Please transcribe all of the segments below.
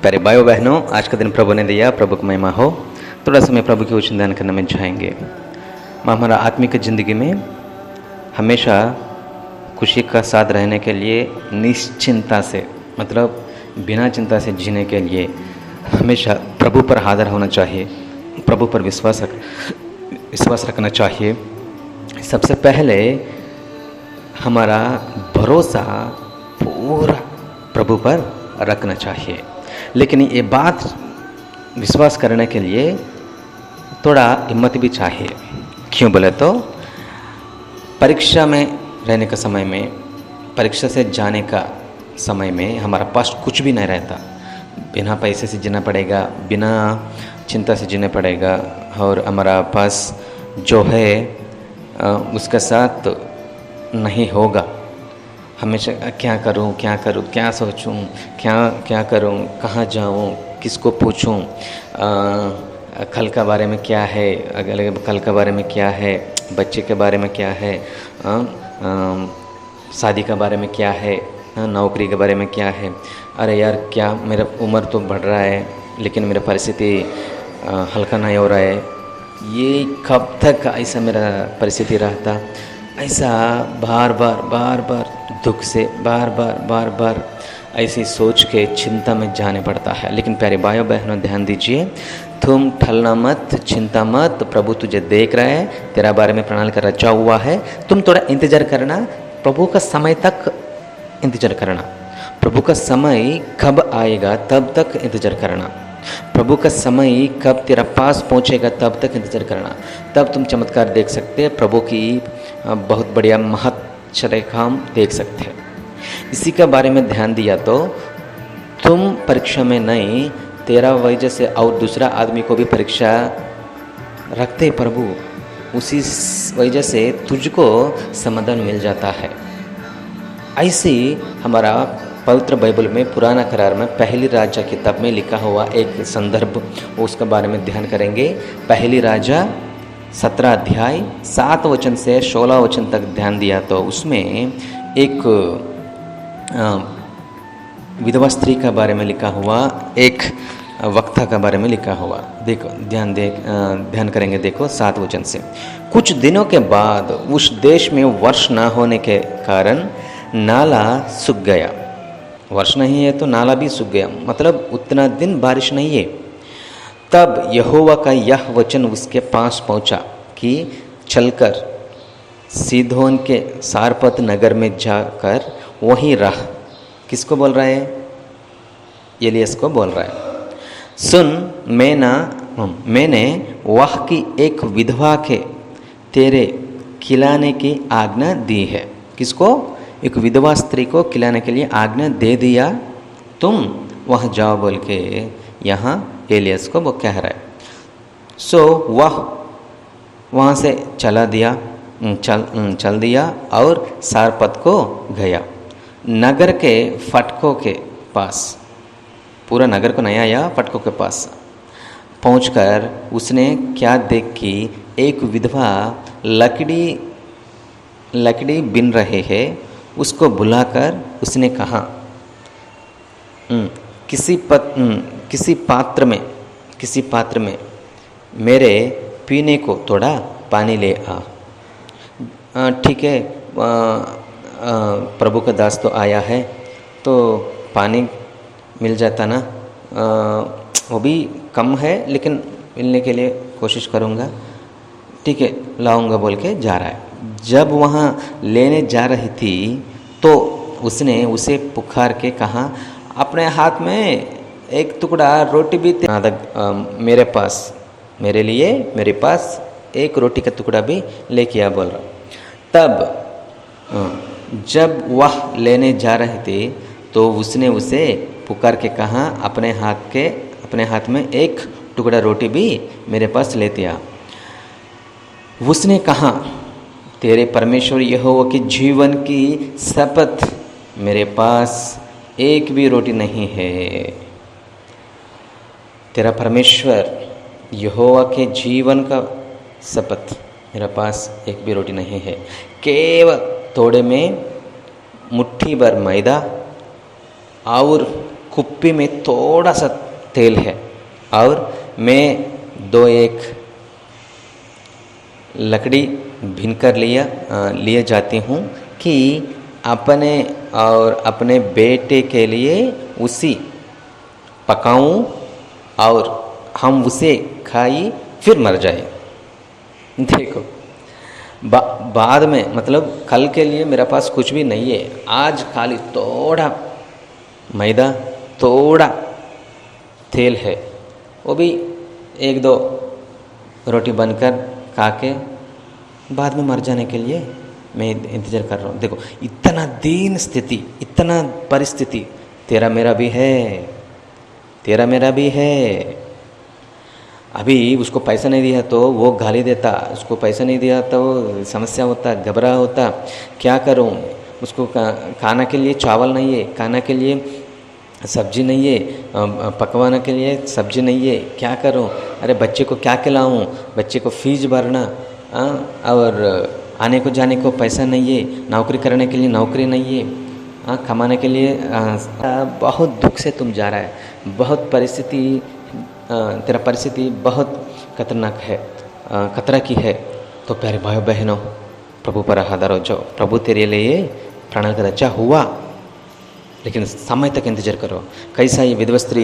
प्यारे भाइयों बहनों, आज का दिन प्रभु ने दिया, प्रभु की महिमा हो। थोड़ा समय प्रभु के वचन ध्यान करने में जाएंगे। हमारा आत्मिक ज़िंदगी में हमेशा खुशी का साथ रहने के लिए निश्चिंता से, मतलब बिना चिंता से जीने के लिए हमेशा प्रभु पर आधार होना चाहिए, प्रभु पर विश्वास रखना चाहिए। सबसे पहले हमारा भरोसा पूरा प्रभु पर रखना चाहिए। लेकिन ये बात विश्वास करने के लिए थोड़ा हिम्मत भी चाहिए। क्यों बोले तो परीक्षा में रहने का समय में, परीक्षा से जाने का समय में हमारा पास कुछ भी नहीं रहता। बिना पैसे से जीना पड़ेगा, बिना चिंता से जीना पड़ेगा, और हमारा पास जो है उसका साथ नहीं होगा। हमेशा क्या करूं, क्या सोचूं, क्या करूं, कहाँ जाऊं, किसको पूछूं, कल का बारे में क्या है, अगले कल के बारे में क्या है, बच्चे के बारे में क्या है, शादी का बारे में क्या है, नौकरी के बारे में क्या है। अरे यार, क्या मेरा उम्र तो बढ़ रहा है लेकिन मेरा परिस्थिति हल्का नहीं हो रहा है। ये कब तक ऐसा मेरा परिस्थिति रहता? ऐसा बार बार दुख से बार बार ऐसी सोच के चिंता में जाने पड़ता है। लेकिन प्यारे भाइयों बहनों, ध्यान दीजिए, तुम ठलना मत, चिंता मत। प्रभु तुझे देख रहा है, तेरा बारे में प्रणाली का रचा हुआ है। तुम थोड़ा इंतजार करना, प्रभु का समय तक इंतजार करना। प्रभु का समय कब आएगा तब तक इंतजार करना। प्रभु का समय कब तेरा पास पहुंचेगा तब तक इंतजार करना। तब तुम चमत्कार देख सकते हैं, प्रभु की बहुत बढ़िया महत्चर्य काम देख सकते हैं। इसी का बारे में ध्यान दिया तो तुम परीक्षा में नहीं, तेरा वजह से और दूसरा आदमी को भी परीक्षा रखते प्रभु, उसी वजह से तुझको समाधान मिल जाता है। ऐसे हमारा पवित्र बाइबल में पुराना करार में पहली राजा किताब में लिखा हुआ एक संदर्भ, उसके बारे में ध्यान करेंगे। पहली राजा 17 अध्याय 7 वचन से 16 वचन तक ध्यान दिया तो उसमें एक विधवा स्त्री का बारे में लिखा हुआ, एक वक्ता का बारे में लिखा हुआ। देखो, ध्यान करेंगे। देखो 7 वचन से, कुछ दिनों के बाद उस देश में वर्ष न होने के कारण नाला सूख गया। वर्ष नहीं है तो नाला भी सूख गया, मतलब उतना दिन बारिश नहीं है। तब यहोवा का यह वचन उसके पास पहुंचा कि चलकर सीधोन के सारपत नगर में जाकर वहीं रह। किसको बोल रहा है? एलियस को बोल रहा है। सुन, मैंने वह की एक विधवा के तेरे खिलाने की आज्ञा दी है। किसको? एक विधवा स्त्री को खिलाने के लिए आज्ञा दे दिया। तुम वह जाओ बोल के यहाँ एलियस को वो कह रहा है। सो वह वहाँ से चल दिया और सारपत को गया। नगर के फाटकों के पास, पूरा नगर को नहीं आया, फाटकों के पास पहुंचकर उसने क्या देख कि एक विधवा लकड़ी बिन रहे हैं। उसको बुलाकर उसने कहा, किसी पात्र में मेरे पीने को थोड़ा पानी ले आ। ठीक है, प्रभु का दास तो आया है तो पानी मिल जाता ना, वो भी कम है लेकिन मिलने के लिए कोशिश करूँगा। ठीक है, लाऊंगा बोल के जा रहा है। जब वहाँ लेने जा रही थी तो उसने उसे पुकार के कहा, अपने हाथ में एक टुकड़ा रोटी भी मेरे पास एक रोटी का टुकड़ा भी लेके आ बोल रहा। तब जब वह लेने जा रहे थे तो उसने उसे पुकार के कहा, अपने हाथ में एक टुकड़ा रोटी भी मेरे पास लेते आ। उसने कहा, तेरे परमेश्वर यहोवा के जीवन की शपथ, मेरे पास एक भी रोटी नहीं है। तेरा परमेश्वर यहोवा के जीवन का शपथ, मेरे पास एक भी रोटी नहीं है। केवल थोड़े में मुट्ठी भर मैदा और कुप्पी में थोड़ा सा तेल है और मैं दो एक लकड़ी भीन कर लिए जाती हूँ कि अपने और अपने बेटे के लिए उसी पकाऊं और हम उसे खाई फिर मर जाए। देखो बाद में मतलब कल के लिए मेरे पास कुछ भी नहीं है, आज खाली थोड़ा मैदा थोड़ा तेल है, वो भी एक दो रोटी बनकर खा के बाद में मर जाने के लिए मैं इंतज़ार कर रहा हूँ। देखो इतना दीन स्थिति, इतना परिस्थिति तेरा मेरा भी है, तेरा मेरा भी है। अभी उसको पैसा नहीं दिया तो वो गाली देता, उसको पैसा नहीं दिया तो समस्या होता, घबरा होता, क्या करूँ, उसको खाना के लिए चावल नहीं है, खाना के लिए सब्जी नहीं है, पकवाने के लिए सब्जी नहीं है, क्या करूँ, अरे बच्चे को क्या खिलाऊँ, बच्चे को फीस भरना और आने को जाने को पैसा नहीं है, नौकरी करने के लिए नौकरी नहीं है, कमाने के लिए बहुत दुख से तुम जा रहा है, बहुत परिस्थिति तेरा परिस्थिति बहुत खतरनाक है, खतरा की है। तो प्यारे भाइयों बहनों, प्रभु पर आधार हो जाओ। प्रभु तेरे लिए प्राण का रचा हुआ, लेकिन समय तक इंतज़ार करो। कैसा ये विधवा स्त्री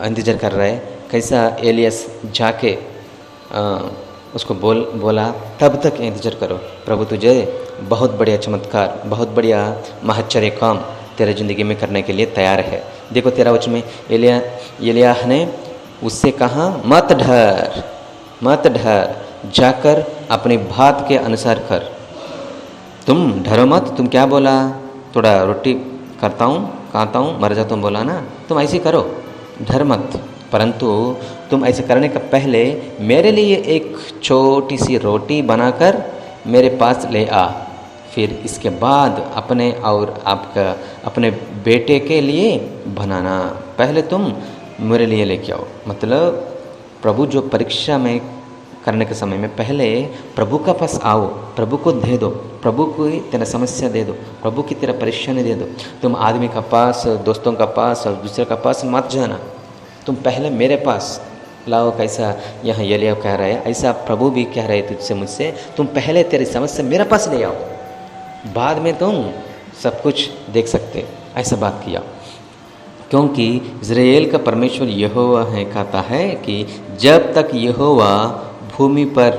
इंतज़ार कर रहा है, कैसा एलियस जाके उसको बोला तब तक इंतज़ार करो। प्रभु तुझे बहुत बढ़िया चमत्कार, बहुत बढ़िया महच्चर्य काम तेरे ज़िंदगी में करने के लिए तैयार है। देखो 13 वचन में एलिय्याह ने उससे कहा, मत डर, मत डर, जाकर अपनी बात के अनुसार कर। तुम डरो मत। तुम क्या बोला, थोड़ा रोटी करता हूँ, खाता हूँ, मर जाता हूँ बोला ना, तुम ऐसे करो, डर मत। परंतु तुम ऐसे करने का पहले मेरे लिए एक छोटी सी रोटी बनाकर मेरे पास ले आ, फिर इसके बाद अपने और आपका अपने बेटे के लिए बनाना। पहले तुम मेरे लिए लेके आओ। मतलब प्रभु जो परीक्षा में करने के समय में पहले प्रभु का पास आओ, प्रभु को दे दो, प्रभु को तेरा समस्या दे दो, प्रभु की तेरा परेशानी दे दो। तुम आदमी का पास, दोस्तों का पास और दूसरे का पास मत जाना, तुम पहले मेरे पास लाओ। कैसा यहाँ एलिय्याह कह रहा है, ऐसा प्रभु भी कह रहे तुझसे मुझसे, तुम पहले तेरी समस्या मेरे पास ले आओ, बाद में तुम सब कुछ देख सकते। ऐसा बात किया, क्योंकि इज़राइल का परमेश्वर यहोवा है, कहता है कि जब तक यहोवा भूमि पर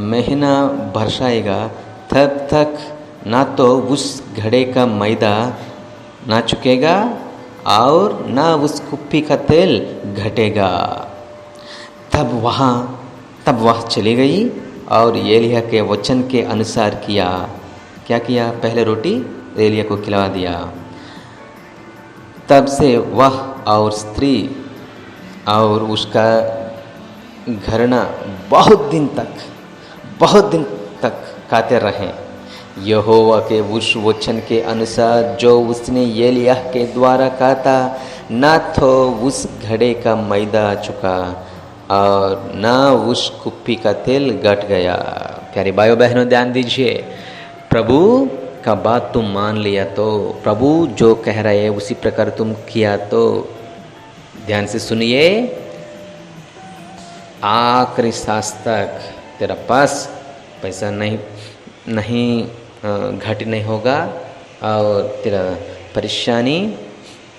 महीना बरसाएगा तब तक ना तो उस घड़े का मैदा ना चुकेगा और ना उस कुप्पी का तेल घटेगा। तब वह चली गई और एलिय्याह के वचन के अनुसार किया। क्या किया, पहले रोटी एलिय्याह को खिला दिया। तब से वह और स्त्री और उसका घराना बहुत दिन तक खाते रहे, यहोवा के उस वचन के अनुसार जो उसने एलिय्याह के द्वारा कहा था। ना तो उस घड़े का मैदा चुका और ना उस कुप्पी का तेल घट गया। प्यारे भाइयों बहनों, ध्यान दीजिए, प्रभु का बात तुम मान लिया तो, प्रभु जो कह रहे हैं उसी प्रकार तुम किया तो, ध्यान से सुनिए, आखिरी सांस तक तेरा पास पैसा नहीं घट नहीं होगा और तेरा परेशानी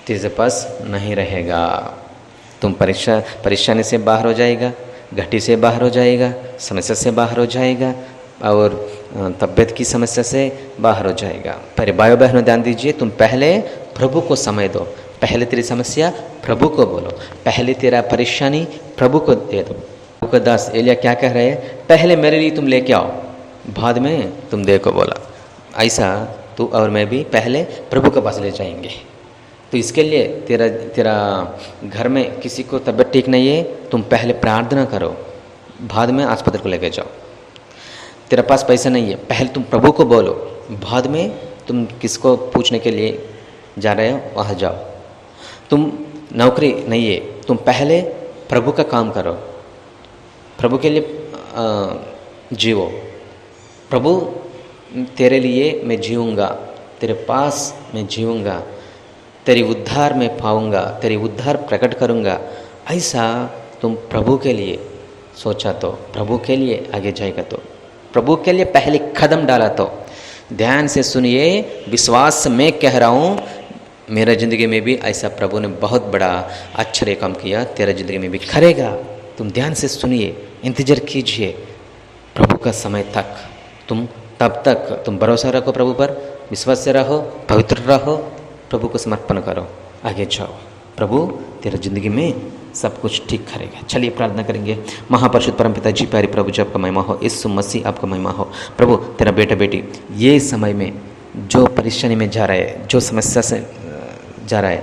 तेरे पास नहीं रहेगा। तुम परेशानी से बाहर हो जाएगा, घटी से बाहर हो जाएगा, समस्या से बाहर हो जाएगा और तबीयत की समस्या से बाहर हो जाएगा। पर भाइयों बहनों ध्यान दीजिए, तुम पहले प्रभु को समय दो, पहले तेरी समस्या प्रभु को बोलो, पहले तेरा परेशानी प्रभु को दे दो। प्रभु का दास एलिय्याह क्या कह रहे हैं, पहले मेरे लिए तुम लेके आओ, बाद में तुम देखो बोला। ऐसा तू और मैं भी पहले प्रभु के पास ले जाएंगे। तो इसके लिए तेरा घर में किसी को तबीयत ठीक नहीं है, तुम पहले प्रार्थना करो, बाद में अस्पताल को लेके जाओ। तेरा पास पैसा नहीं है, पहले तुम प्रभु को बोलो, बाद में तुम किसको पूछने के लिए जा रहे हो वहाँ जाओ। तुम नौकरी नहीं है, तुम पहले प्रभु का काम करो, प्रभु के लिए जीवो। प्रभु तेरे लिए मैं जीऊँगा, तेरे पास मैं जीऊँगा, तेरी उद्धार में पाऊंगा, तेरी उद्धार प्रकट करूंगा, ऐसा तुम प्रभु के लिए सोचा तो, प्रभु के लिए आगे जाएगा तो, प्रभु के लिए पहले कदम डाला तो, ध्यान से सुनिए, विश्वास में कह रहा हूँ, मेरा ज़िंदगी में भी ऐसा प्रभु ने बहुत बड़ा आश्चर्य काम किया, तेरा ज़िंदगी में भी करेगा। तुम ध्यान से सुनिए, इंतज़ार कीजिए प्रभु का समय तक। तब तक तुम भरोसा रखो प्रभु पर, विश्वास से रहो, पवित्र रहो, प्रभु को समर्पण करो, आगे जाओ। प्रभु तेरा ज़िंदगी में सब कुछ ठीक करेगा। चलिए प्रार्थना करेंगे। महापरिशुद्ध परमपिता जी, प्यारे प्रभु जी, आपका महिमा हो, यीशु मसीह आपका महिमा हो। प्रभु तेरा बेटा बेटी ये समय में जो परेशानी में जा रहा है, जो समस्या से जा रहा है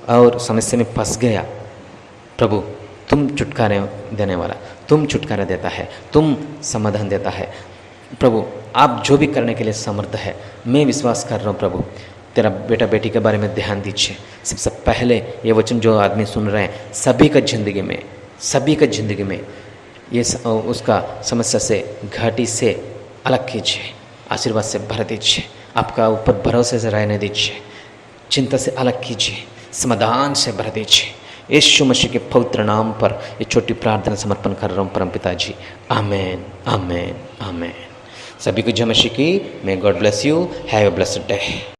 और समस्या में फंस गया, प्रभु तुम छुटकारे देने वाला, तुम छुटकारा देता है, तुम समाधान देता है। प्रभु आप जो भी करने के लिए समर्थ है, मैं विश्वास कर रहा हूँ प्रभु। तेरा बेटा बेटी के बारे में ध्यान दीजिए। सबसे पहले ये वचन जो आदमी सुन रहे हैं, सभी का ज़िंदगी में ये उसका समस्या से, घाटी से अलग कीजिए, आशीर्वाद से भर दीजिए, आपका ऊपर भरोसे से रहने दीजिए, चिंता से अलग कीजिए, समाधान से भर दीजिए। यीशु मसीह के पवित्र नाम पर ये छोटी प्रार्थना समर्पण कर रहा हूँ परम पिता जी। आमेन, आमेन, आमेन। सभी को जय मसीह की। May God bless you. Have a blessed day.